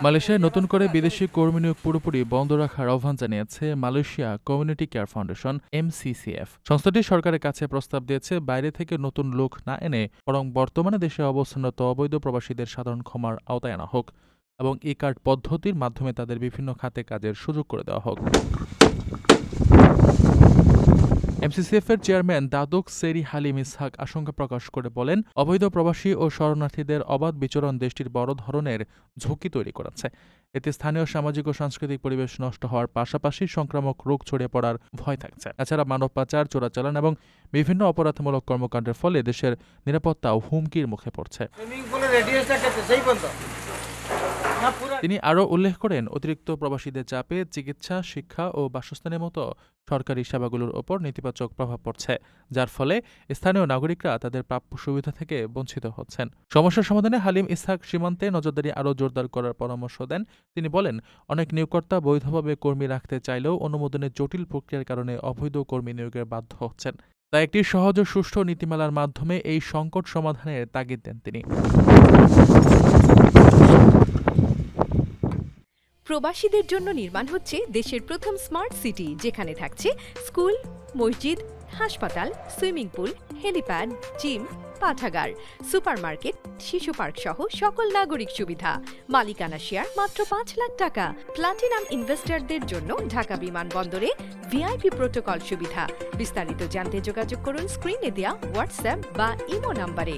মালয়েশিয়ায় নতুন করে বিদেশি কর্মী নিয়োগ পুরোপুরি বন্ধ রাখার আহ্বান জানিয়েছে Malaysia community care foundation MCCF। সংস্থাটি সরকারের কাছে প্রস্তাব দিয়েছে বাইরে থেকে নতুন লোক না এনে বরং বর্তমানে দেশে অবস্থানরত অবৈধ প্রবাসীদের সাধারণ ক্ষমার আওতায় আনা হোক এবং ই কার্ড পদ্ধতির মাধ্যমে তাদের বিভিন্ন খাতে কাজের সুযোগ করে দেওয়া হোক। MCCF এর চেয়ারম্যান দাদুক সেরি হালিম ইসহাক আশঙ্কা প্রকাশ করে বলেন, অবৈধ প্রবাসী ও শরণার্থীদের অবাধ বিচরণ দেশটির বড় ধরনের ঝুঁকি তৈরি করেছে। এতে স্থানীয় সামাজিক ও সাংস্কৃতিক পরিবেশ নষ্ট হওয়ার পাশাপাশি সংক্রামক রোগ ছড়িয়ে পড়ার ভয় থাকছে। এছাড়া মানব পাচার, চোরাচালান এবং বিভিন্ন অপরাধমূলক কর্মকাণ্ডের ফলে দেশের নিরাপত্তাও হুমকির মুখে পড়ছে। তিনি আরও উল্লেখ করেন, অতিরিক্ত প্রবাসীদের চাপে চিকিৎসা, শিক্ষা ও বাসস্থানের মতো সরকারি সেবাগুলোর ওপর নেতিবাচক প্রভাব পড়ছে, যার ফলে স্থানীয় নাগরিকরা তাদের প্রাপ্য সুবিধা থেকে বঞ্চিত হচ্ছেন। সমস্যার সমাধানে হালিম ইসহাক সীমান্তে নজরদারি আরও জোরদার করার পরামর্শ দেন। তিনি বলেন, অনেক নিয়োগকর্তা বৈধভাবে কর্মী রাখতে চাইলেও অনুমোদনের জটিল প্রক্রিয়ার কারণে অবৈধ কর্মী নিয়োগের বাধ্য হচ্ছেন। তাই একটি সহজ ও সুষ্ঠু নীতিমালার মাধ্যমে এই সংকট সমাধানের তাগিদ দেন তিনি। প্রবাসীদের জন্য নির্মাণ হচ্ছে দেশের প্রথম স্মার্ট সিটি, যেখানে থাকছে স্কুল, মসজিদ, হাসপাতাল, সুইমিং পুল, হেলিপ্যাড, জিম, পাঠাগার, সুপারমার্কেট, শিশু পার্ক সহ সকল নাগরিক সুবিধা। মালিকানা শেয়ার মাত্র ৫ লাখ টাকা। প্লাটিনাম ইনভেস্টরদের জন্য ঢাকা বিমানবন্দরে ভিআইপি প্রোটোকল সুবিধা। বিস্তারিত জানতে যোগাযোগ করুন স্ক্রিনে দেয়া হোয়াটসঅ্যাপ বা ইমো নাম্বারে।